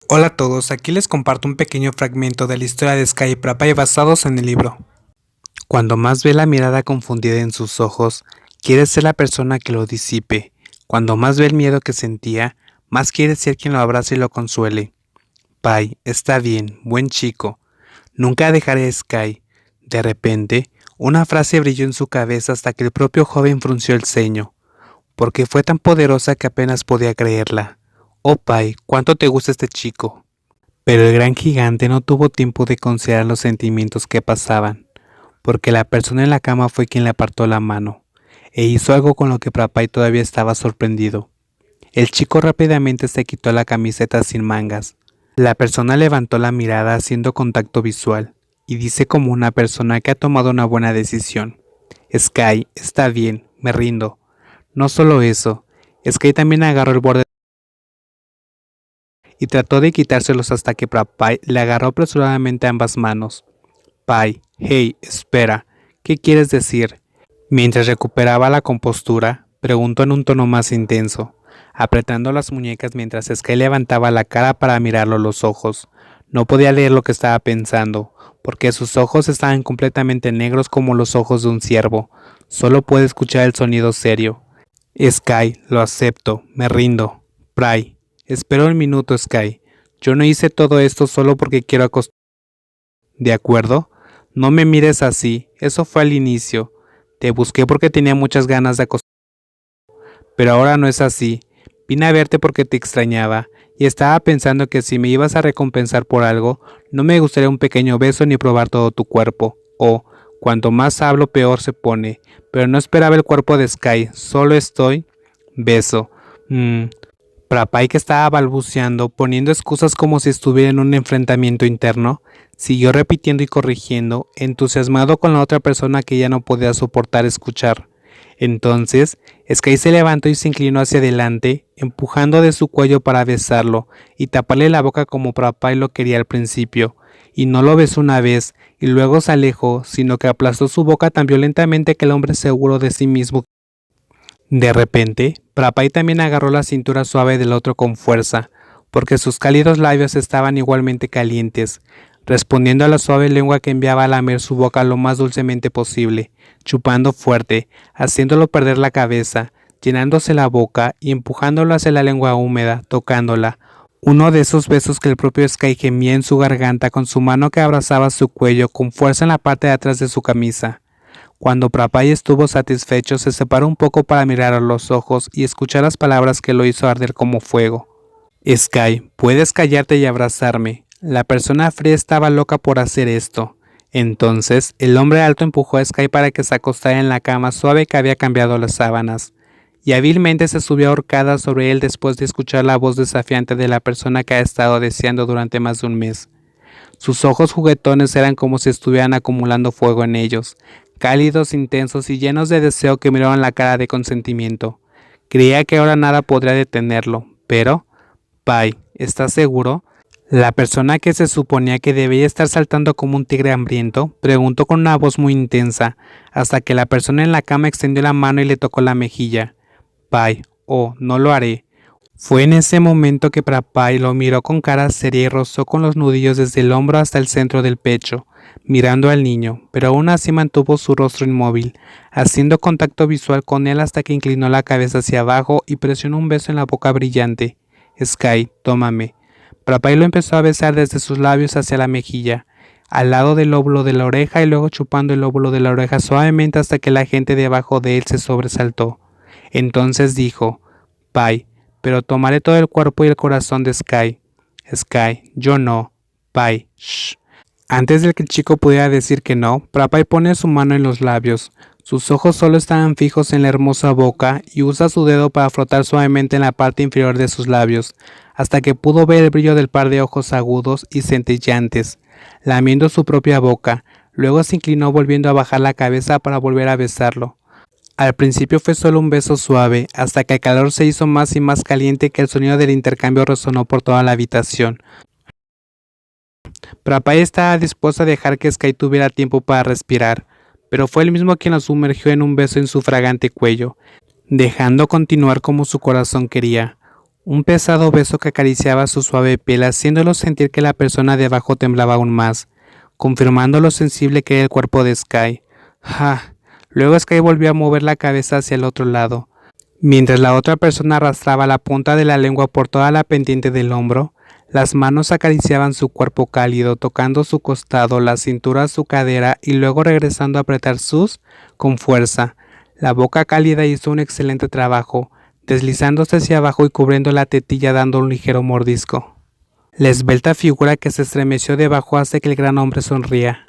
Hola a todos, aquí les comparto un pequeño fragmento de la historia de Sky y Prapay basados en el libro. Cuando más ve la mirada confundida en sus ojos, quiere ser la persona que lo disipe. Cuando más ve el miedo que sentía, más quiere ser quien lo abrace y lo consuele. Pai, está bien, buen chico. Nunca dejaré a Sky. De repente, una frase brilló en su cabeza hasta que el propio joven frunció el ceño, porque fue tan poderosa que apenas podía creerla. Oh Pai, ¿cuánto te gusta este chico? Pero el gran gigante no tuvo tiempo de considerar los sentimientos que pasaban, porque la persona en la cama fue quien le apartó la mano, e hizo algo con lo que Prapay todavía estaba sorprendido. El chico rápidamente se quitó la camiseta sin mangas. La persona levantó la mirada haciendo contacto visual, y dice como una persona que ha tomado una buena decisión. Sky, está bien, me rindo. No solo eso, Sky también agarró el borde y trató de quitárselos hasta que Prapay le agarró apresuradamente ambas manos. Pai, hey, espera, ¿qué quieres decir? Mientras recuperaba la compostura, preguntó en un tono más intenso, apretando las muñecas mientras Sky levantaba la cara para mirarlo a los ojos. No podía leer lo que estaba pensando, porque sus ojos estaban completamente negros como los ojos de un ciervo. Solo puede escuchar el sonido serio. Sky, lo acepto, me rindo. Pry, espera un minuto, Sky. Yo no hice todo esto solo porque quiero acostarme. ¿De acuerdo? No me mires así, eso fue al inicio. Te busqué porque tenía muchas ganas de acostarme. Pero ahora no es así. Vine a verte porque te extrañaba, y estaba pensando que si me ibas a recompensar por algo, no me gustaría un pequeño beso ni probar todo tu cuerpo. O, cuanto más hablo peor se pone. Pero no esperaba el cuerpo de Sky, solo estoy... Beso. Prapay, que estaba balbuceando, poniendo excusas como si estuviera en un enfrentamiento interno, siguió repitiendo y corrigiendo, entusiasmado con la otra persona que ya no podía soportar escuchar. Entonces, Sky se levantó y se inclinó hacia adelante, empujando de su cuello para besarlo y taparle la boca como Prapay lo quería al principio, y no lo besó una vez y luego se alejó, sino que aplastó su boca tan violentamente que el hombre seguro de sí mismo. De repente, Prapay también agarró la cintura suave del otro con fuerza, porque sus cálidos labios estaban igualmente calientes, respondiendo a la suave lengua que enviaba a lamer su boca lo más dulcemente posible, chupando fuerte, haciéndolo perder la cabeza, llenándose la boca y empujándolo hacia la lengua húmeda, tocándola. Uno de esos besos que el propio Sky gemía en su garganta con su mano que abrazaba su cuello con fuerza en la parte de atrás de su camisa. Cuando Prapay estuvo satisfecho, se separó un poco para mirar a los ojos y escuchar las palabras que lo hizo arder como fuego. Sky, puedes callarte y abrazarme. La persona fría estaba loca por hacer esto. Entonces, el hombre alto empujó a Sky para que se acostara en la cama suave que había cambiado las sábanas, y hábilmente se subió ahorcada sobre él después de escuchar la voz desafiante de la persona que ha estado deseando durante más de un mes. Sus ojos juguetones eran como si estuvieran acumulando fuego en ellos, cálidos, intensos y llenos de deseo que miraban la cara de consentimiento. Creía que ahora nada podría detenerlo, pero... Pai, ¿estás seguro? La persona que se suponía que debía estar saltando como un tigre hambriento, preguntó con una voz muy intensa, hasta que la persona en la cama extendió la mano y le tocó la mejilla. Pai, oh, no lo haré. Fue en ese momento que Prapay lo miró con cara seria y rozó con los nudillos desde el hombro hasta el centro del pecho, mirando al niño, pero aún así mantuvo su rostro inmóvil, haciendo contacto visual con él hasta que inclinó la cabeza hacia abajo y presionó un beso en la boca brillante. Sky, tómame. Prapay lo empezó a besar desde sus labios hacia la mejilla, al lado del lóbulo de la oreja y luego chupando el lóbulo de la oreja suavemente hasta que la gente debajo de él se sobresaltó. Entonces dijo, Pai, pero tomaré todo el cuerpo y el corazón de Sky. Sky, yo no. Pai, shh. Antes de que el chico pudiera decir que no, Prapay pone su mano en los labios. Sus ojos solo estaban fijos en la hermosa boca y usa su dedo para frotar suavemente en la parte inferior de sus labios, hasta que pudo ver el brillo del par de ojos agudos y centelleantes, lamiendo su propia boca. Luego se inclinó volviendo a bajar la cabeza para volver a besarlo. Al principio fue solo un beso suave, hasta que el calor se hizo más y más caliente que el sonido del intercambio resonó por toda la habitación. Prapay estaba dispuesto a dejar que Sky tuviera tiempo para respirar, pero fue él mismo quien lo sumergió en un beso en su fragante cuello, dejando continuar como su corazón quería. Un pesado beso que acariciaba su suave piel, haciéndolo sentir que la persona de abajo temblaba aún más, confirmando lo sensible que era el cuerpo de Sky. ¡Ja! Luego Sky volvió a mover la cabeza hacia el otro lado, mientras la otra persona arrastraba la punta de la lengua por toda la pendiente del hombro. Las manos acariciaban su cuerpo cálido, tocando su costado, la cintura, su cadera y luego regresando a apretar sus con fuerza. La boca cálida hizo un excelente trabajo, deslizándose hacia abajo y cubriendo la tetilla dando un ligero mordisco. La esbelta figura que se estremeció debajo hace que el gran hombre sonría.